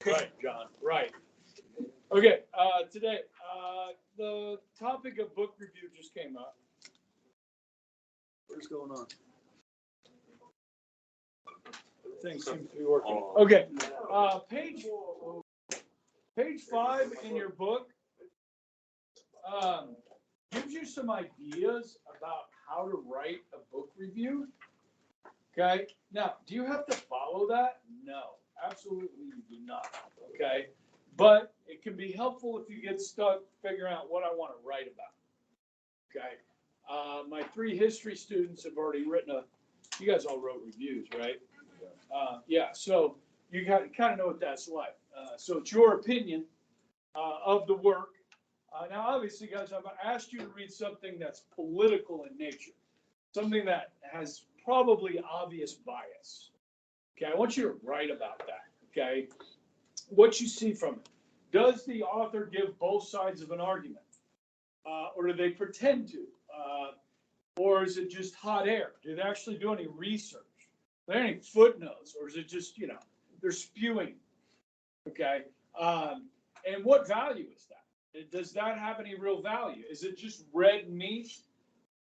Right, John, right. Okay, today, the topic of book review just came up. What's going on? Things seem to be working. Okay, page 5 in your book gives you some ideas about how to write a book review. Okay, now, do you have to follow that? No, absolutely you do not. Okay, but it can be helpful if you get stuck figuring out what I want to write about. Okay, my 3 history students have already written you guys all wrote reviews, right? Yeah, so you kind of know what that's like. So it's your opinion of the work. Now, obviously, guys, I've asked you to read something that's political in nature, something that has probably obvious bias. Okay, I want you to write about that. Okay, what you see from it. Does the author give both sides of an argument, or do they pretend to, or is it just hot air? Do they actually do any research? Are there any footnotes, or is it just they're spewing? Okay, and what value is that? Does that have any real value? Is it just red meat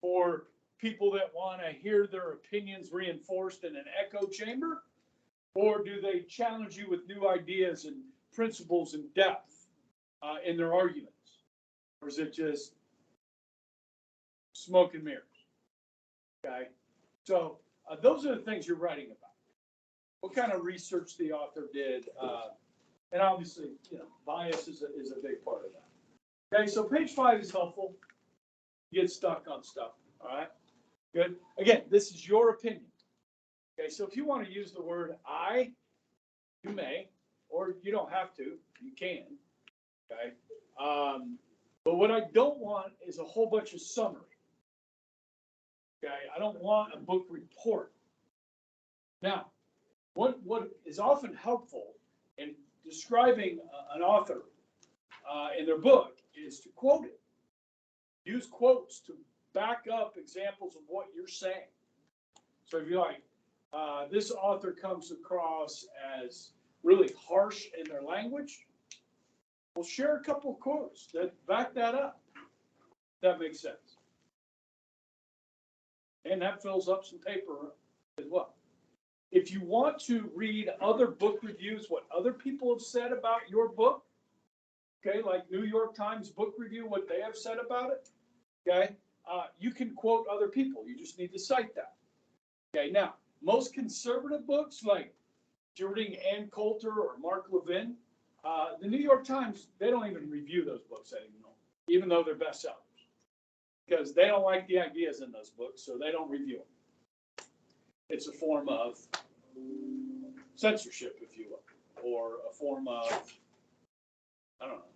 for people that want to hear their opinions reinforced in an echo chamber? Or do they challenge you with new ideas and principles and depth in their arguments? Or is it just smoke and mirrors? Okay, so those are the things you're writing about. What kind of research the author did, and obviously, bias is a big part of that. Okay, so page 5 is helpful. You get stuck on stuff. All right, good. Again, this is your opinion. Okay, so if you want to use the word I, you may, or you don't have to. You can. Okay, but what I don't want is a whole bunch of summary. Okay, I don't want a book report. Now, what is often helpful in describing an author in their book is to quote it. Use quotes to back up examples of what you're saying. So if you're like, this author comes across as really harsh in their language, we'll share a couple of quotes that back that up. That makes sense. And that fills up some paper as well. If you want to read other book reviews, what other people have said about your book, okay, like New York Times book review, what they have said about it, okay, you can quote other people. You just need to cite that. Okay, now, most conservative books like Gerrymandering Ann Coulter or Mark Levin, the New York Times, they don't even review those books anymore, even though they're bestsellers, because they don't like the ideas in those books, so they don't review them. It's a form of censorship, if you will, or a form of, I don't know.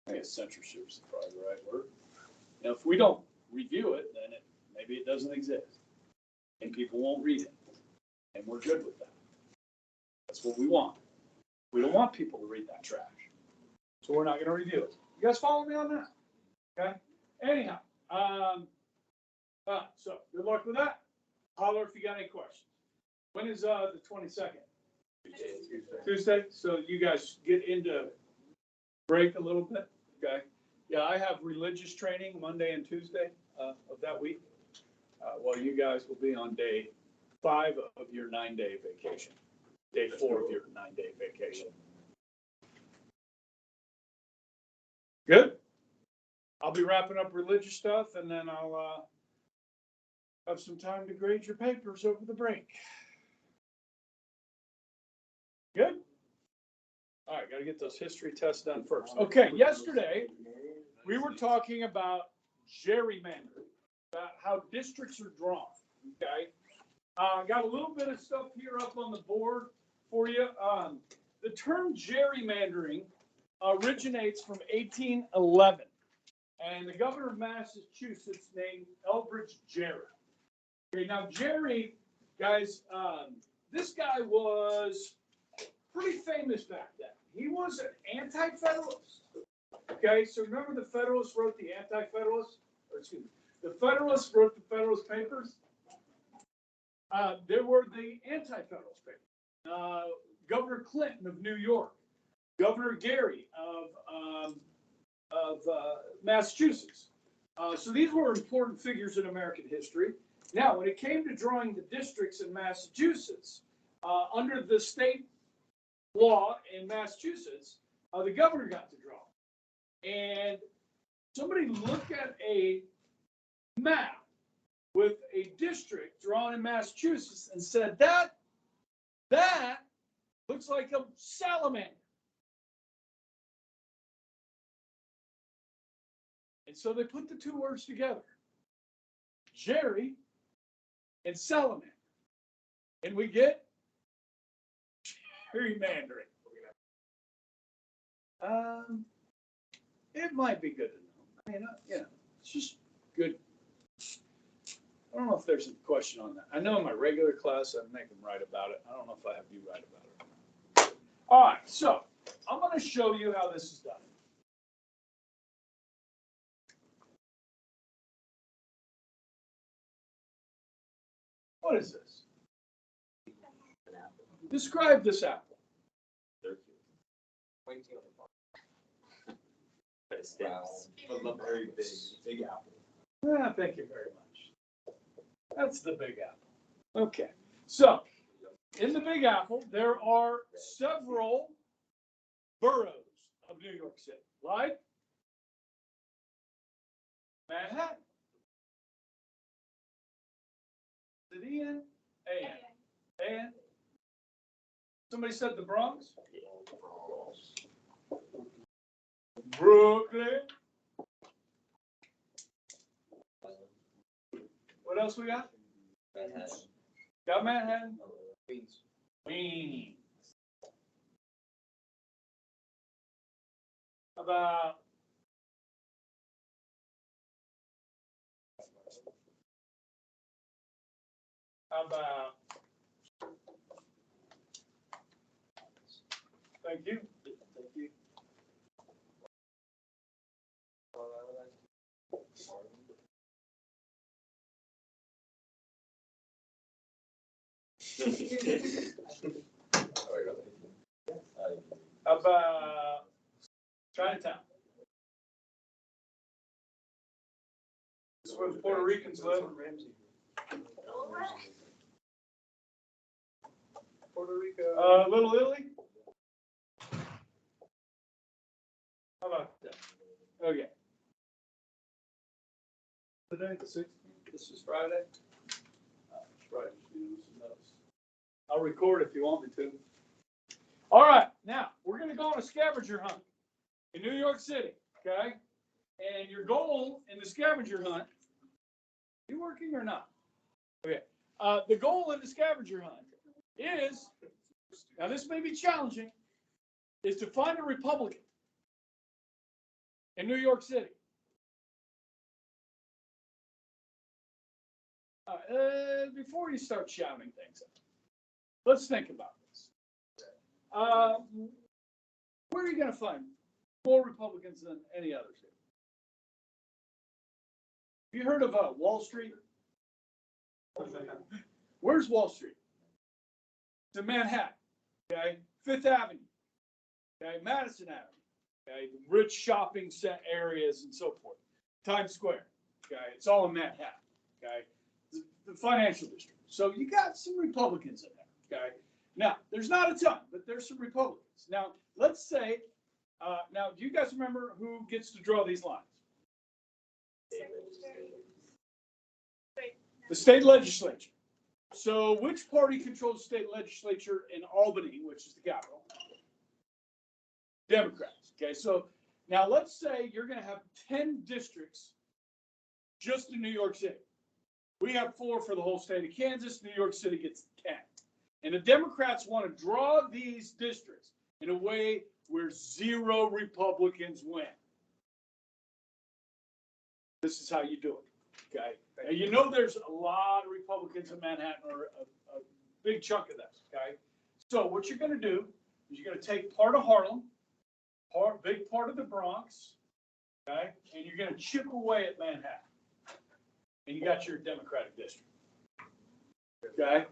I guess censorship is probably the right word. If we don't review it, then maybe it doesn't exist, and people won't read it, and we're good with that. That's what we want. We don't want people to read that trash, so we're not going to review it. You guys follow me on that? Okay. Anyhow, so good luck with that. Holler if you got any questions. When is the 22nd? Tuesday. So you guys get into break a little bit. Okay. Yeah, I have religious training Monday and Tuesday of that week. Well, you guys will be on day 5 of your 9-day vacation. Day 4 of your 9-day vacation. Good. I'll be wrapping up religious stuff, and then I'll have some time to grade your papers over the break. Good. All right, got to get those history tests done first. Okay, yesterday we were talking about gerrymandering, about how districts are drawn. Okay, got a little bit of stuff here up on the board for you. The term gerrymandering originates from 1811, and the governor of Massachusetts named Elbridge Gerry. Okay, now Gerry, guys, this guy was pretty famous back then. He was an anti-federalist. Okay, so remember the Federalists wrote the anti-federalists? Or excuse me, the Federalists wrote the Federalist Papers. There were the anti-federalist papers. Governor Clinton of New York, Governor Gerry of Massachusetts. So these were important figures in American history. Now, when it came to drawing the districts in Massachusetts, under the state law in Massachusetts, the governor got to draw. And somebody looked at a map with a district drawn in Massachusetts and said, that looks like a salamander. And so they put the two words together, Gerry and salamander. And we get gerrymandering. It might be good to know. I mean, it's just good. I don't know if there's a question on that. I know in my regular class I make them write about it. I don't know if I have you write about it. All right, so I'm going to show you how this is done. What is this? Describe this apple. They're cute. Wow. Very big apple. Thank you very much. That's the Big Apple. Okay, so in the Big Apple, there are several boroughs of New York City, like Manhattan, City and and somebody said the Bronx, Brooklyn. What else we got? Manhattan. Got Manhattan. Queens. Queens. About thank you. Thank you. About Chinatown. This is where the Puerto Ricans live. Puerto Rico. Little Italy. How about that? Okay. Today, the 16th. This is Friday. Right. I'll record if you want me to. All right, now we're going to go on a scavenger hunt in New York City, okay? And your goal in the scavenger hunt, you working or not? Okay. The goal in the scavenger hunt is, now this may be challenging, is to find a Republican in New York City. Before you start shouting things out, let's think about this. Where are you going to find more Republicans than any others here? Have you heard of Wall Street? Where's Wall Street? It's in Manhattan, okay? Fifth Avenue, okay? Madison Avenue, okay? The rich shopping set areas and so forth. Times Square, okay? It's all in Manhattan, okay? The financial district. So you got some Republicans in there, okay? Now, there's not a ton, but there's some Republicans. Now, let's say, now, do you guys remember who gets to draw these lines? The state legislature. So which party controls the state legislature in Albany, which is the capital? Democrats. Okay, so now let's say you're going to have 10 districts just in New York City. We have 4 for the whole state of Kansas. New York City gets 10. And the Democrats want to draw these districts in a way where 0 Republicans win. This is how you do it, okay? Now, you know there's a lot of Republicans in Manhattan, or a big chunk of this, okay? So what you're going to do is you're going to take part of Harlem, big part of the Bronx, okay? And you're going to chip away at Manhattan. And you got your Democratic district, okay?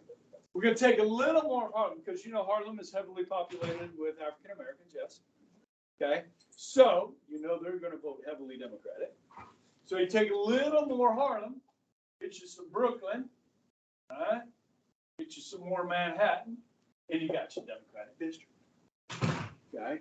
We're gonna take a little more Harlem, because you know Harlem is heavily populated with African Americans, yes. Okay, so you know they're gonna vote heavily Democratic. So you take a little more Harlem, get you some Brooklyn, all right? Get you some more Manhattan, and you got your Democratic district. Okay,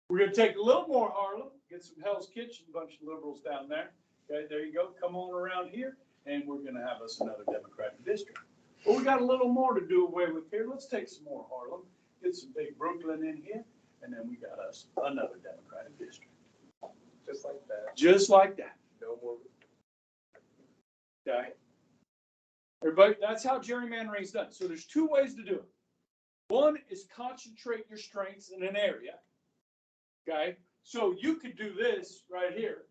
we're gonna take a little more Harlem, get some Hell's Kitchen, bunch of liberals down there. Okay, there you go. Come on around here, and we're gonna have us another Democratic district. Well, we got a little more to do away with here. Let's take some more Harlem, get some big Brooklyn in here, and then we got us another Democratic district. Just like that. Just like that. No more. Okay. Everybody, that's how gerrymandering is done. So there's two ways to do it. One is concentrate your strengths in an area. Okay. So you could do this right here.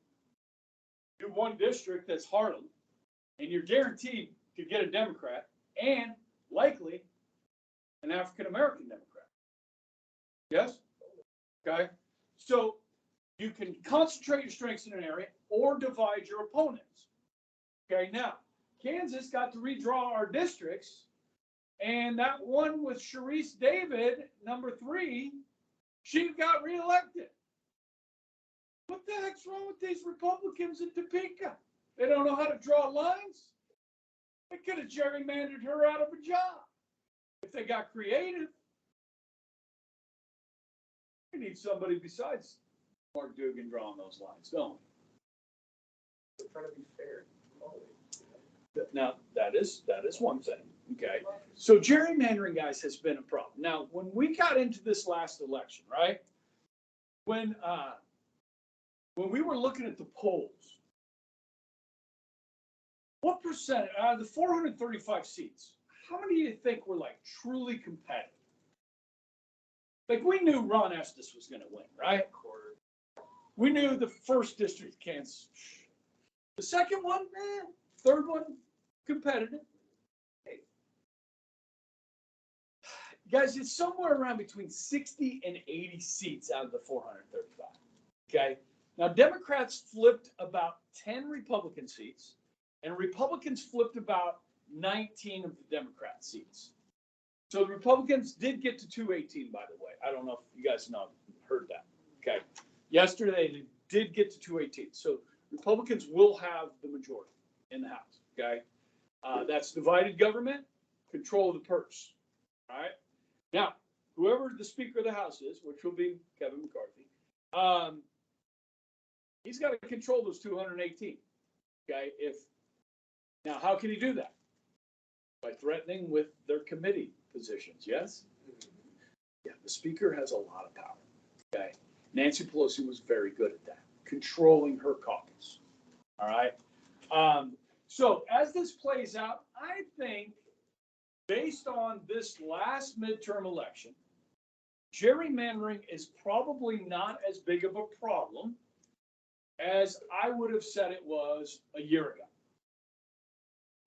Do one district that's Harlem, and you're guaranteed to get a Democrat and likely an African American Democrat. Yes? Okay. So you can concentrate your strengths in an area or divide your opponents. Okay. Now, Kansas got to redraw our districts, and that one with Sharice David, number 3, she got reelected. What the heck's wrong with these Republicans in Topeka? They don't know how to draw lines. They could have gerrymandered her out of a job if they got creative. We need somebody besides Mark Dugan drawing those lines, don't we? We're trying to be fair. Now, that is one thing, okay? So gerrymandering, guys, has been a problem. Now, when we got into this last election, right? When we were looking at the polls, what percent out of the 435 seats, how many do you think were like truly competitive? Like we knew Ron Estes was going to win, right? We knew the first district, Kansas. The second one, third one, competitive. Hey. Guys, it's somewhere around between 60 and 80 seats out of the 435. Okay. Now, Democrats flipped about 10 Republican seats, and Republicans flipped about 19 of the Democrat seats. So the Republicans did get to 218, by the way. I don't know if you guys heard that. Okay. Yesterday, they did get to 218. So Republicans will have the majority in the House. Okay. That's divided government, control of the purse. All right. Now, whoever the Speaker of the House is, which will be Kevin McCarthy, he's got to control those 218. Okay. Now, how can he do that? By threatening with their committee positions. Yes. Yeah. The Speaker has a lot of power. Okay. Nancy Pelosi was very good at that, controlling her caucus. All right. So as this plays out, I think based on this last midterm election, gerrymandering is probably not as big of a problem as I would have said it was a year ago.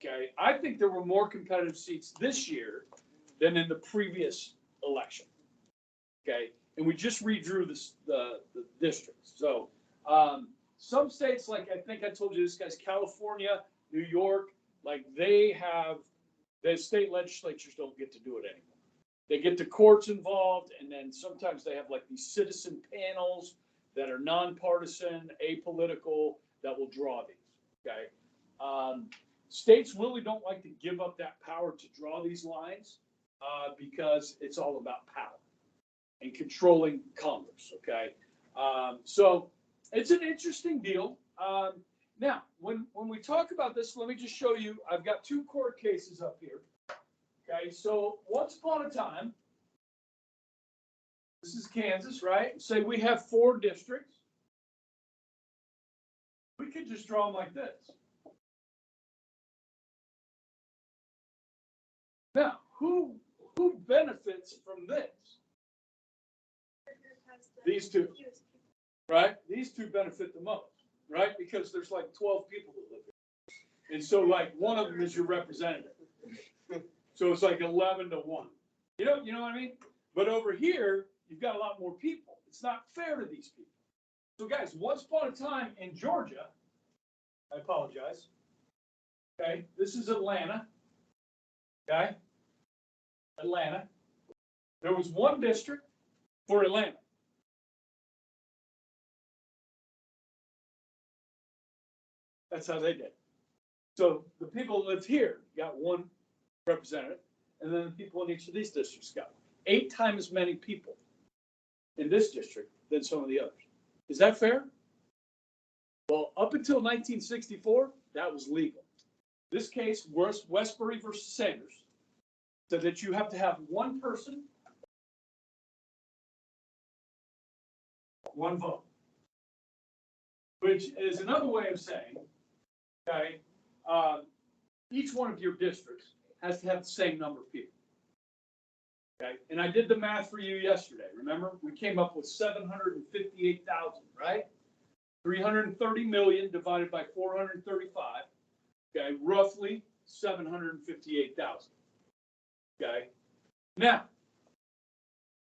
Okay. I think there were more competitive seats this year than in the previous election. Okay. And we just redrew the districts. So some states, like I think I told you this, guys, California, New York, like the state legislatures don't get to do it anymore. They get the courts involved, and then sometimes they have like these citizen panels that are nonpartisan, apolitical, that will draw these. Okay. States really don't like to give up that power to draw these lines because it's all about power and controlling Congress. Okay. So it's an interesting deal. Now, when we talk about this, let me just show you, I've got 2 court cases up here. Okay, so once upon a time, this is Kansas, right? Say we have 4 districts. We could just draw them like this. Now, who benefits from this? These 2, right? These 2 benefit the most. Right? Because there's like 12 people that live here. And so like one of them is your representative. So it's like 11 to 1. You know what I mean? But over here, you've got a lot more people. It's not fair to these people. So guys, once upon a time in Georgia, I apologize. Okay, this is Atlanta. Okay. Atlanta. There was one district for Atlanta. That's how they did it. So the people that lived here got one representative, and then the people in each of these districts got 8 times as many people in this district than some of the others. Is that fair? Well, up until 1964, that was legal. This case, Westbury versus Sanders, said that you have to have one person, one vote, which is another way of saying, okay, each one of your districts has to have the same number of people. Okay, and I did the math for you yesterday. Remember, we came up with 758,000, right? 330 million divided by 435. Okay, roughly 758,000. Okay, now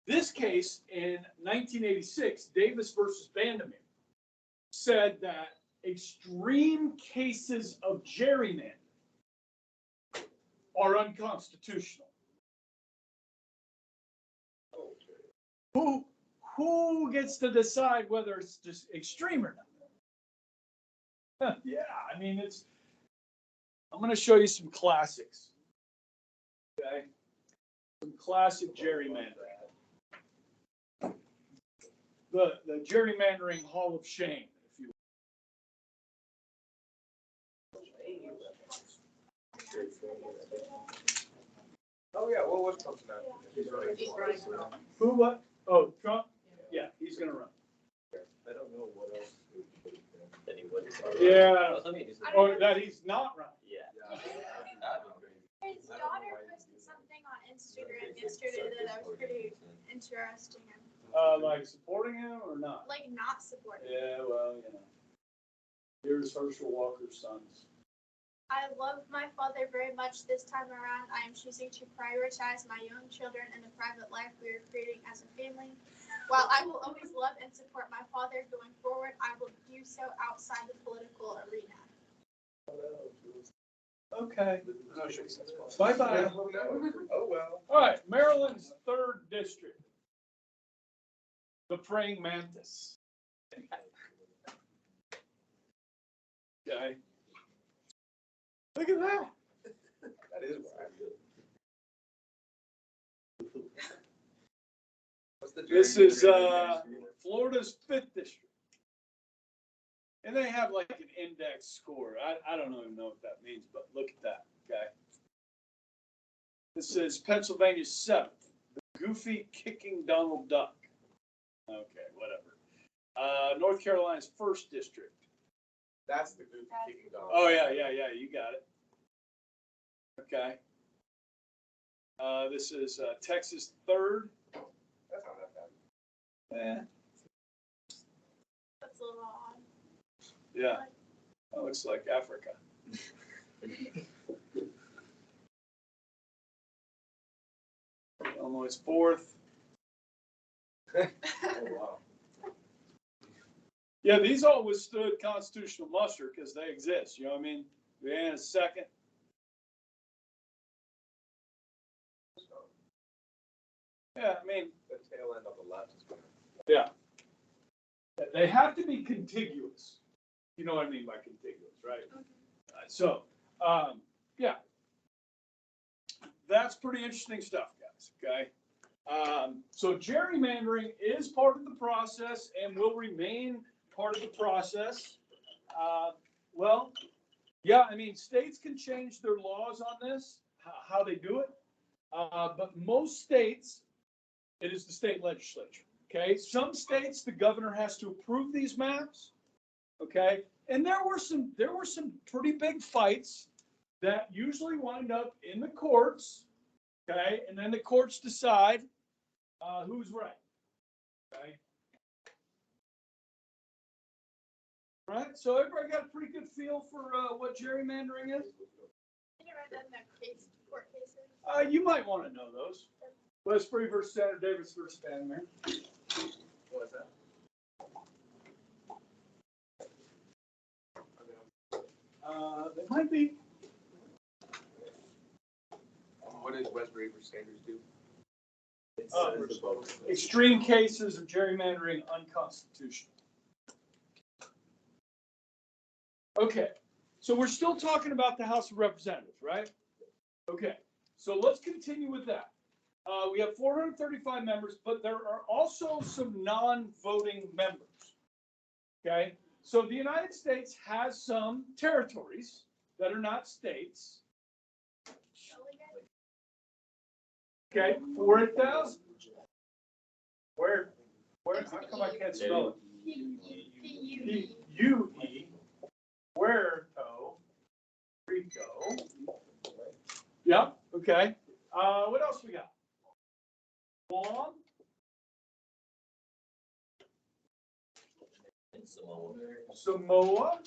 this case in 1986, Davis versus Vandermeer, said that extreme cases of gerrymandering are unconstitutional. Who gets to decide whether it's just extreme or not? Yeah, I mean, I'm going to show you some classics. Okay, some classic gerrymandering. The Gerrymandering Hall of Shame, if you Oh, yeah, well, what's Trump's now? He's running. Who, what? Oh, Trump? Yeah, he's gonna run. I don't know what else that he would. Yeah, or that he's not running. Yeah. His daughter posted something on Instagram yesterday that was pretty interesting. Like supporting him or not? Like not supporting. Yeah, well, you know. Here's Herschel Walker's sons. I love my father very much this time around. I am choosing to prioritize my young children and the private life we are creating as a family. While I will always love and support my father going forward, I will do so outside the political arena. Okay. No, sure, that's Bye fine. bye. Oh, well. All right, Maryland's 3rd district. The praying mantis. Okay. Look at that. That is wild. What's the This is gerrymandering? Florida's 5th district. And they have like an index score. I don't even know what that means, but look at that, okay? This is Pennsylvania's 7th, the goofy kicking Donald Duck. Okay, whatever. North Carolina's 1st district. That's the goofy kicking dog. Oh, yeah, you got it. Okay. This is Texas 3rd. That's not that bad. That's a little odd. Yeah, that looks like Africa. Illinois 4th. Oh, wow. Yeah, these all withstood constitutional muster because they exist. You know what I mean? Vienna's 2nd. Yeah, I mean, The tail end on the left is better. yeah. They have to be contiguous. You know what I mean by contiguous, right? So, yeah. That's pretty interesting stuff, guys, okay? So gerrymandering is part of the process and will remain part of the process. Well, yeah, I mean, states can change their laws on this, how they do it. But most states, it is the state legislature, okay? Some states, the governor has to approve these maps, okay? And there were some pretty big fights that usually wind up in the courts, okay? And then the courts decide who's right, okay? Right, so everybody got a pretty good feel for what gerrymandering is? Can you write that in the court cases? You might want to know those. Westbury versus Senator Davis versus Vandermeer. What is that? They might be. What What does Westbury Standards do? It's, Uh, it's above. Extreme cases of gerrymandering unconstitutional. Okay, so we're still talking about the House of Representatives, right? Okay, so let's continue with that. We have 435 members, but there are also some non-voting members. Okay, so the United States has some territories that are not states. Okay, 4,000. Where, how come I can't spell it? P-U-E, Puerto Rico. Yep, okay. What else we got? Guam, Samoa.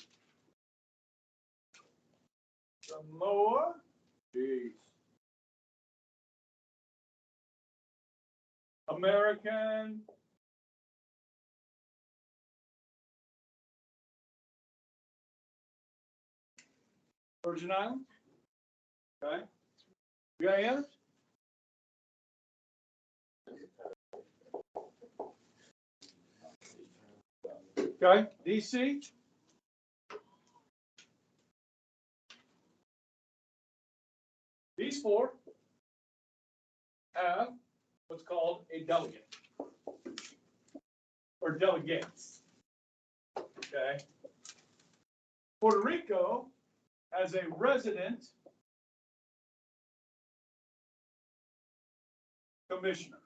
Jeez. American. Virgin Islands. Okay. You got any others? Okay. DC. These four have what's called a delegate or delegates. Okay. Puerto Rico has a resident commissioner.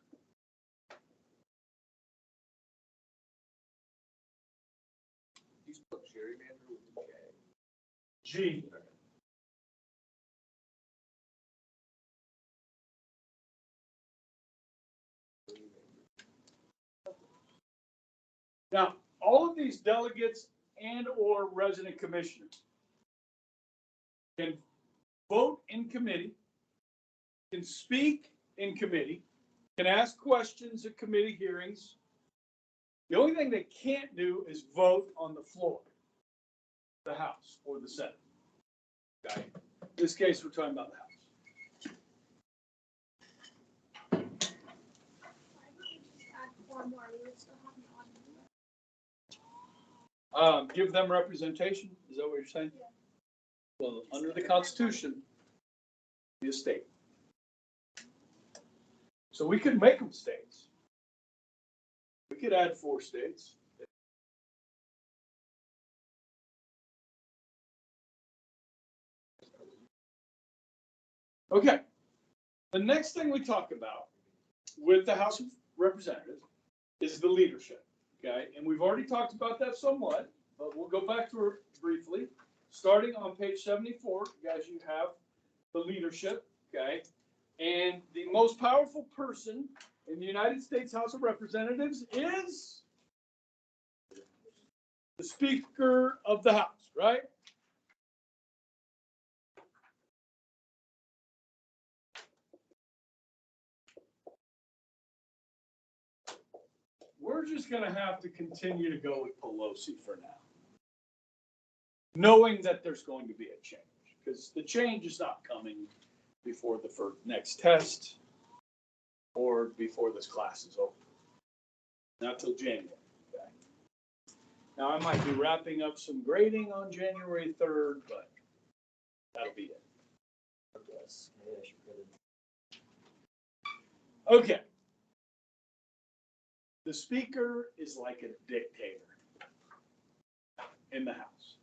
You spelled gerrymander with J. G. Now, all of these delegates and or resident commissioners can vote in committee, can speak in committee, can ask questions at committee hearings. The only thing they can't do is vote on the floor, the House or the Senate. Okay. In this case, we're talking about the House. Give them representation. Is that what you're saying? Yeah. Well, under the Constitution, be a state. So we could make them states. We could add 4 states. Okay. The next thing we talk about with the House of Representatives is the leadership. Okay. And we've already talked about that somewhat, but we'll go back to it briefly. Starting on page 74, guys, you have the leadership. Okay. And the most powerful person in the United States House of Representatives is the Speaker of the House, right? We're just going to have to continue to go with Pelosi for now, knowing that there's going to be a change, because the change is not coming before the next test or before this class is over. Not till January. Okay? Now, I might be wrapping up some grading on January 3rd, but that'll be it. Okay. The Speaker is like a dictator in the House.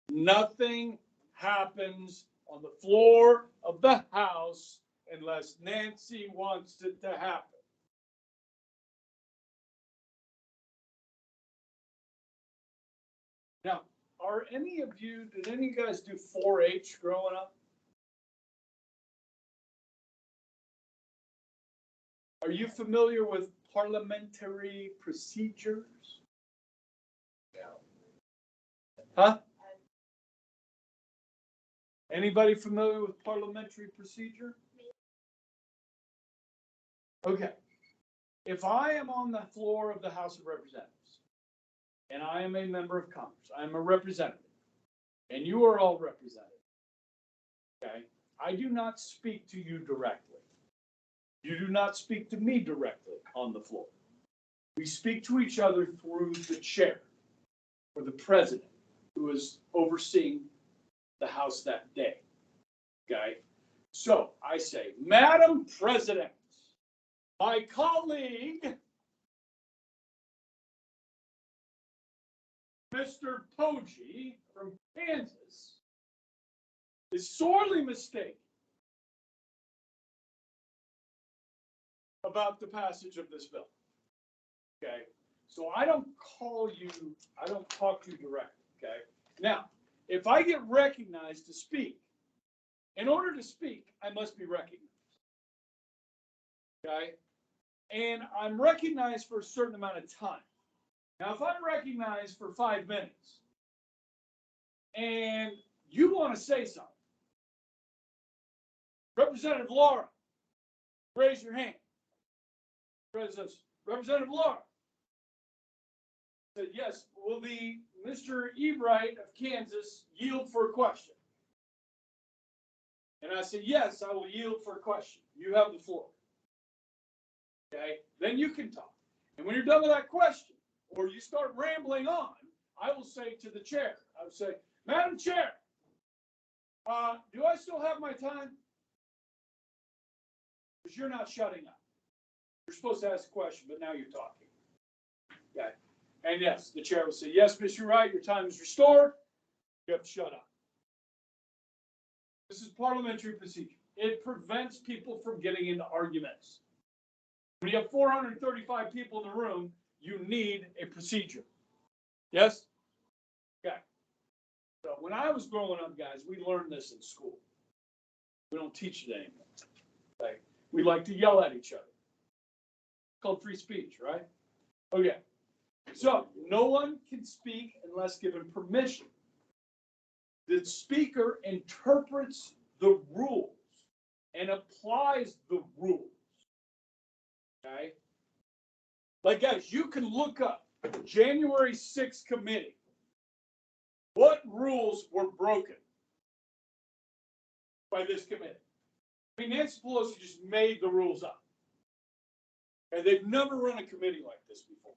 Nothing happens on the floor of the House unless Nancy wants it to happen. Now, did any of you guys do 4-H growing up? Are you familiar with parliamentary procedures? Huh? Anybody familiar with parliamentary procedure? Okay. If I am on the floor of the House of Representatives and I am a member of Congress, I am a representative, and you are all represented, okay, I do not speak to you directly. You do not speak to me directly on the floor. We speak to each other through the chair or the president who is overseeing the House that day. Okay? So I say, Madam President, my colleague, Mr. Poggi from Kansas, is sorely mistaken about the passage of this bill. Okay? So I don't call you, I don't talk to you directly. Okay? Now, if I get recognized to speak, in order to speak, I must be recognized. Okay? And I'm recognized for a certain amount of time. Now, if I'm recognized for 5 minutes and you want to say something, Representative Laura, raise your hand. Representative Laura said, yes, will the Mr. Ebright of Kansas yield for a question? And I said, yes, I will yield for a question. You have the floor. Okay, then you can talk. And when you're done with that question, or you start rambling on, I will say to the chair, I will say, Madam Chair, do I still have my time? Because you're not shutting up. You're supposed to ask a question, but now you're talking. Okay. And yes, the chair will say, yes, Mr. Wright, your time is restored. You have to shut up. This is parliamentary procedure. It prevents people from getting into arguments. When you have 435 people in the room, you need a procedure. Yes? Okay. So when I was growing up, guys, we learned this in school. We don't teach it anymore. Okay. We like to yell at each other. It's called free speech, right? Okay. So no one can speak unless given permission. The speaker interprets the rules and applies the rules. Okay? Like, guys, you can look up January 6th committee. What rules were broken by this committee? I mean, Nancy Pelosi just made the rules up. And they've never run a committee like this before.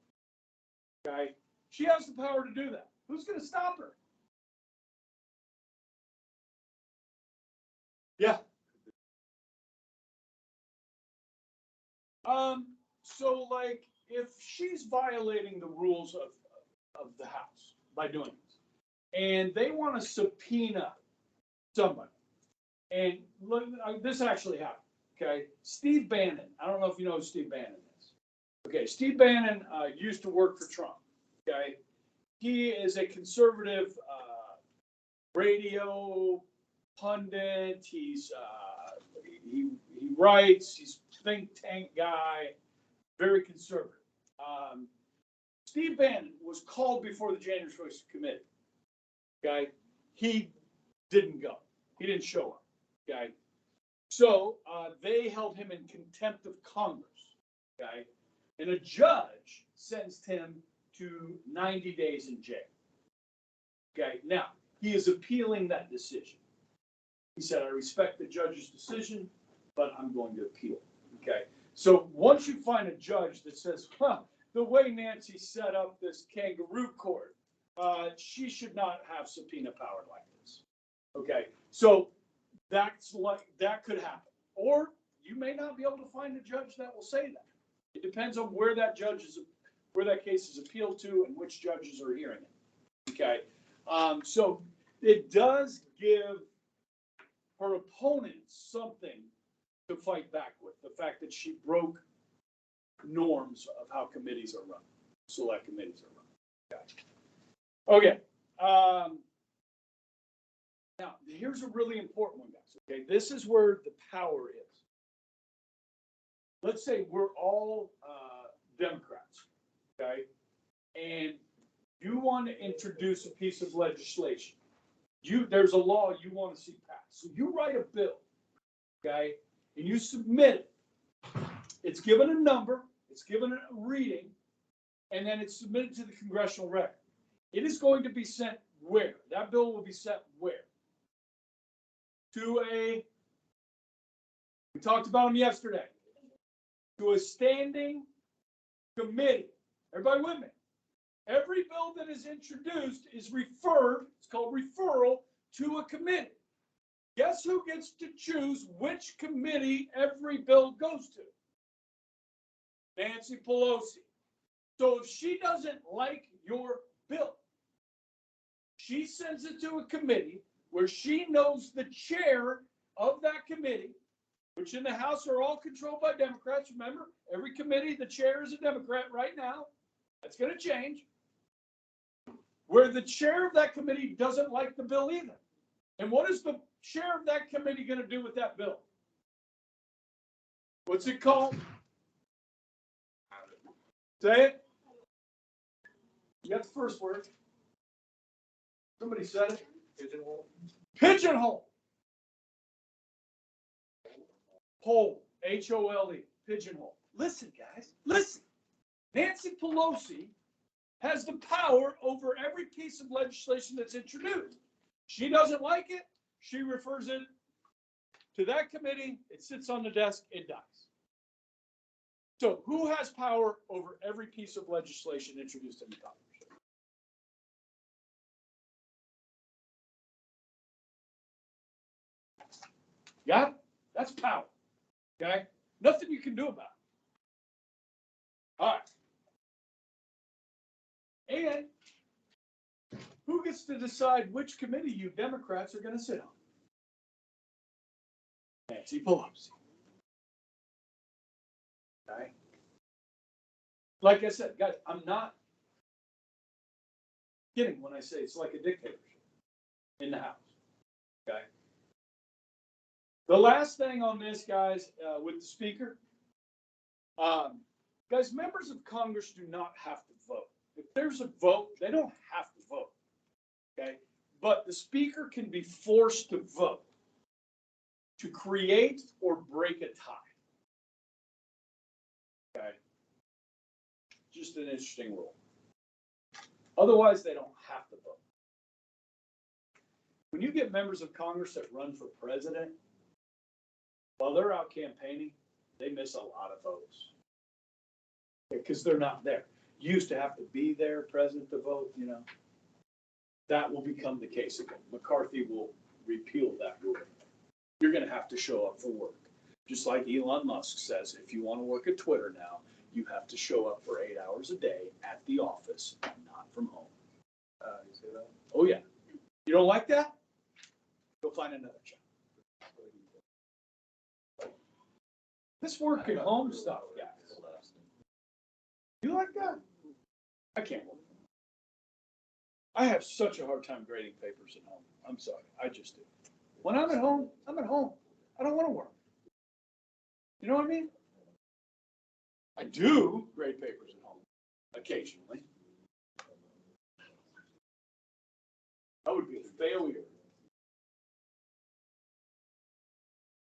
Okay? She has the power to do that. Who's going to stop her? Yeah. So like, if she's violating the rules of the House by doing this, and they want to subpoena somebody, and look, this actually happened, okay? Steve Bannon, I don't know if you know who Steve Bannon is. Okay, Steve Bannon used to work for Trump, okay? He is a conservative radio pundit. He writes, he's a think tank guy, very conservative. Steve Bannon was called before the January 6th committee. Okay, he didn't go. He didn't show up. Okay, so they held him in contempt of Congress. Okay, and a judge sentenced him to 90 days in jail. Okay, now he is appealing that decision. He said, I respect the judge's decision, but I'm going to appeal. Okay, so once you find a judge that says, well, the way Nancy set up this kangaroo court, she should not have subpoena power like this. Okay, so that's like, that could happen. Or you may not be able to find a judge that will say that. It depends on where that where that case is appealed to and which judges are hearing it. Okay, so it does give her opponents something to fight back with. The fact that she broke norms of how committees are run, select committees are run. Okay. Now, here's a really important one, guys. Okay, this is where the power is. Let's say we're all Democrats, okay, and you want to introduce a piece of legislation. There's a law you want to see passed. So you write a bill, okay, and you submit it. It's given a number, it's given a reading, and then it's submitted to the congressional record. It is going to be sent where? That bill will be sent where? To a We talked about them yesterday. To a standing committee. Everybody with me? Every bill that is introduced is referred, it's called referral, to a committee. Guess who gets to choose which committee every bill goes to? Nancy Pelosi. So if she doesn't like your bill, she sends it to a committee where she knows the chair of that committee, which in the House are all controlled by Democrats. Remember, every committee, the chair is a Democrat right now. That's going to change. Where the chair of that committee doesn't like the bill either. And what is the chair of that committee going to do with that bill? What's it called? Say it. You got the first word. Somebody said it. Pigeonhole. Pigeonhole. Hole. H-O-L-E. Pigeonhole. Listen, guys. Listen. Nancy Pelosi has the power over every piece of legislation that's introduced. She doesn't like it. She refers it to that committee. It sits on the desk. It dies. So who has power over every piece of legislation introduced in the Congress? Yeah, that's power. Okay? Nothing you can do about it. All right. And who gets to decide which committee you Democrats are going to sit on? Nancy Pelosi. Okay? Like I said, guys, I'm not kidding when I say it's like a dictatorship in the House. Okay? The last thing on this, guys, with the speaker, guys, members of Congress do not have to vote. If there's a vote, they don't have to vote. Okay? But the speaker can be forced to vote to create or break a tie. Okay? Just an interesting rule. Otherwise, they don't have to vote. When you get members of Congress that run for president, while they're out campaigning, they miss a lot of votes because they're not there. You used to have to be there, president, to vote, you know. That will become the case again. McCarthy will repeal that rule. You're going to have to show up for work. Just like Elon Musk says, if you want to work at Twitter now, you have to show up for 8 hours a day at the office, not from home. You say that? Oh, yeah. You don't like that? Go find another job. This work at home stuff, guys. You like that? I can't. I have such a hard time grading papers at home. I'm sorry. I just do. When I'm at home, I'm at home. I don't want to work. You know what I mean? I do grade papers at home occasionally. That would be a failure.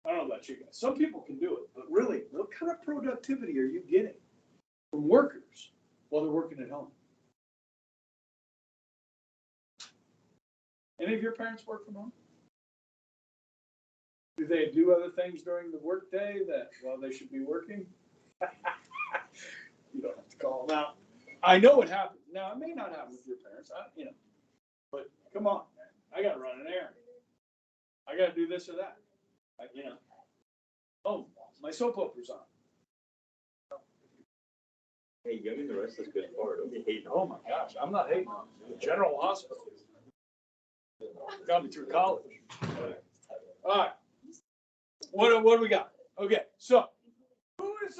I don't know about you guys. Some people can do it, but really, what kind of productivity are you getting from workers while they're working at home? Any of your parents work from home? Do they do other things during the workday that while they should be working? You don't have to call them out. I know it happens. Now, it may not happen with your parents, but come on, man. I got to run an errand. I got to do this or that. Oh, my soap opera's on. Hey, give me the rest of this good part. Don't be hating. Oh my gosh, I'm not hating on it. The General Hospital got me through college. All right. What do we got? Okay, so who's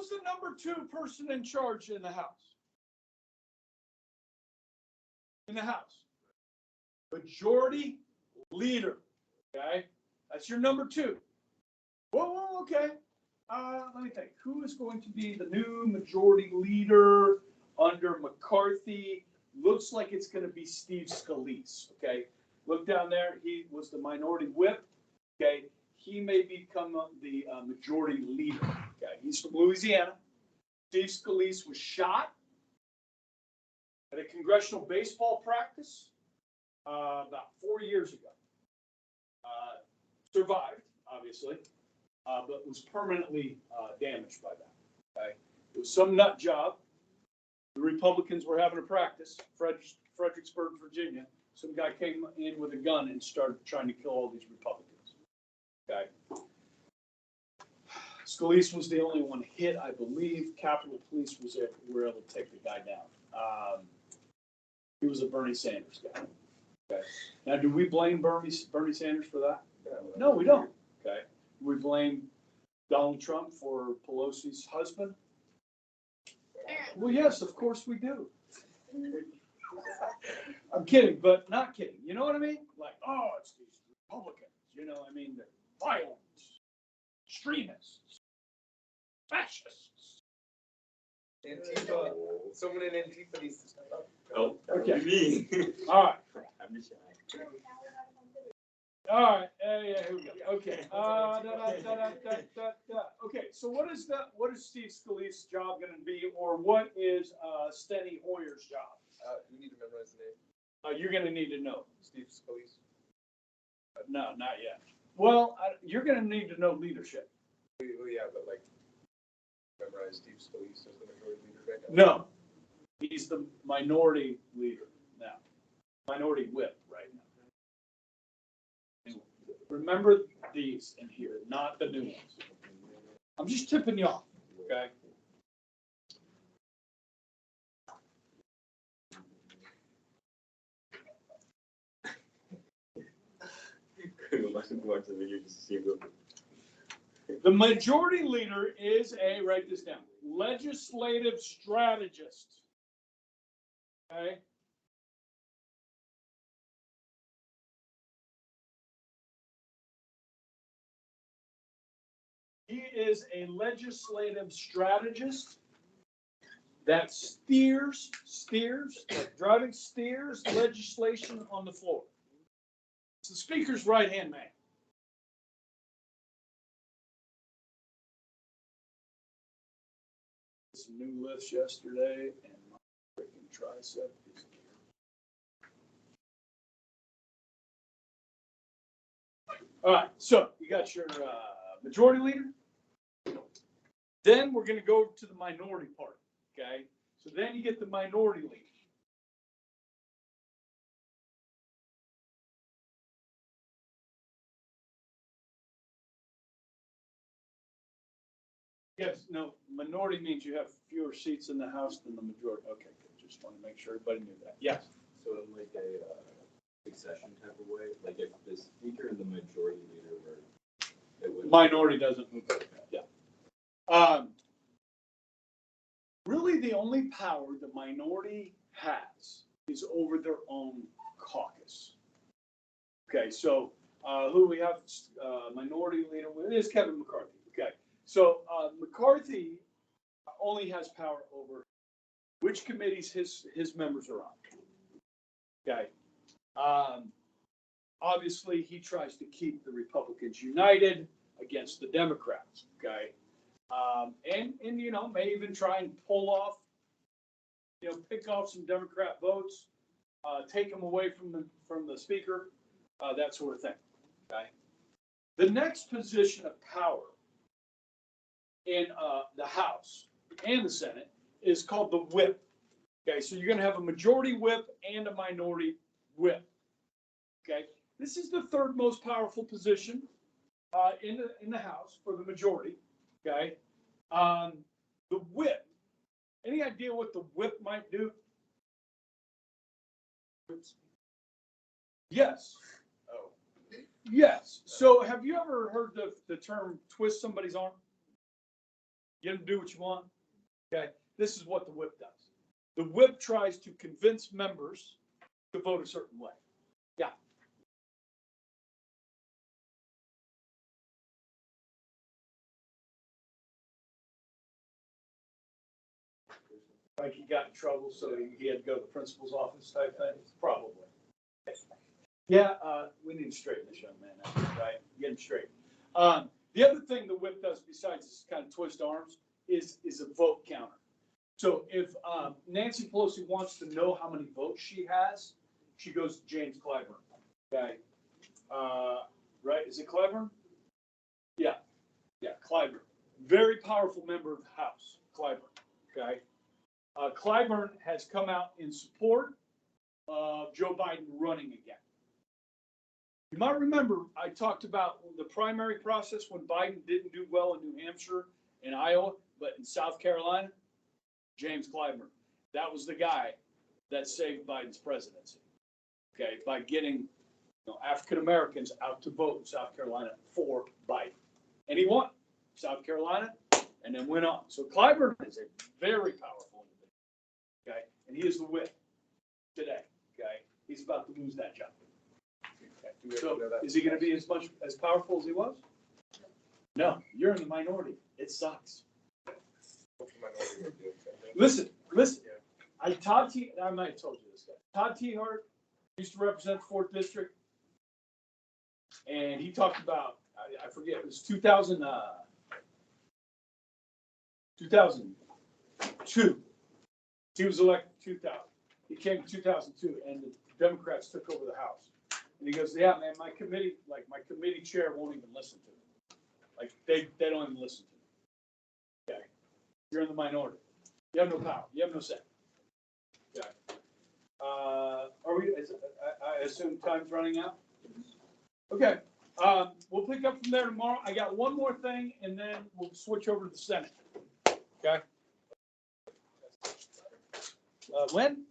the number 2 person in charge in the House? In the House, majority leader. Okay, that's your number 2. Whoa, okay. Let me think. Who is going to be the new majority leader under McCarthy? Looks like it's going to be Steve Scalise. Okay, look down there. He was the minority whip. Okay, he may become the majority leader. Okay, he's from Louisiana. Steve Scalise was shot at a congressional baseball practice about 4 years ago. Survived. obviously, but was permanently damaged by that. Okay, it was some nut job. The Republicans were having a practice, Fredericksburg, Virginia. Some guy came in with a gun and started trying to kill all these Republicans. Okay. Scalise was the only one hit, I believe. Capitol Police were able to take the guy down. He was a Bernie Sanders guy. Okay. Now, do we blame Bernie Sanders for that? No, we don't. Okay. Do we blame Donald Trump for Pelosi's husband? Well, yes, of course we do. I'm kidding, but not kidding. You know what I mean? Like, oh, it's these Republicans. You know, I mean, they're violent, extremists, fascists. Antifa. Someone in Antifa needs to step up. Oh, Okay. Me. All right. I'm just shy. All right. Yeah, here we go. Okay. Okay. So what is Steve Scalise's job going to be, or what is Steny Hoyer's job? You need to memorize the name. You're going to need to know. Steve Scalise. No, not yet. Well, you're going to need to know leadership. Well, yeah, but like, memorize Steve Scalise as the majority leader right now. No, he's the minority leader now. Minority whip right now. Remember these in here, not the new ones. I'm just tipping you off, okay? Watch the video just to see them. The majority leader is write this down, legislative strategist. Okay? He is a legislative strategist that steers, like driving steers legislation on the floor. It's the speaker's right-hand man. Some new lifts yesterday, and my freaking tricep is here. All right, so you got your majority leader. Then we're going to go to the minority part, okay? So then you get the minority leader. Yes, no, minority means you have fewer seats in the House than the majority. Okay, good. Just want to make sure everybody knew that. Yes. So in like a succession type of way, like if the speaker and the majority leader were, it would. Minority doesn't move. Yeah. Really, the only power the minority has is over their own caucus. Okay, so who we have? Minority leader. It is Kevin McCarthy. Okay, so McCarthy only has power over which committees his members are on. Okay. Obviously, he tries to keep the Republicans united against the Democrats. Okay. And you know, may even try and pull off, you know, pick off some Democrat votes, take them away from the speaker, that sort of thing. Okay. The next position of power in the House and the Senate is called the whip. Okay, so you're going to have a majority whip and a minority whip. Okay, this is the third most powerful position in the House for the majority. Okay, the whip. Any idea what the whip might do? Yes. Oh. Yes. So have you ever heard the term twist somebody's arm? Get them to do what you want? Okay. This is what the whip does. The whip tries to convince members to vote a certain way. Yeah. Like he got in trouble, so he had to go to the principal's office type thing? Probably. Yeah, we need to straighten this young man out, right? Get him straight. The other thing the whip does besides this kind of twist arms is a vote counter. So if Nancy Pelosi wants to know how many votes she has, she goes to James Clyburn. Okay. Right? Is it Clyburn? Yeah, Clyburn. Very powerful member of the House, Clyburn, okay? Clyburn has come out in support of Joe Biden running again. You might remember I talked about the primary process when Biden didn't do well in New Hampshire and Iowa, but in South Carolina, James Clyburn. That was the guy that saved Biden's presidency, okay, by getting African Americans out to vote in South Carolina for Biden. And he won South Carolina and then went on. So Clyburn is a very powerful individual, okay, and he is the whip today, okay. He's about to lose that job. Okay. So is he going to be as powerful as he was? No, you're in the minority. It sucks. Listen. I might have told you this guy. Todd T. Hart used to represent the 4th District, and he talked about, I forget, it was 2002. He was elected in 2000. He came in 2002, and the Democrats took over the House. And he goes, yeah, man, my committee chair won't even listen to me. Like, they don't even listen to me. Okay. You're in the minority. You have no power. You have no say. Okay. I assume time's running out? Okay. We'll pick up from there tomorrow. I got one more thing, and then we'll switch over to the Senate. Okay? When?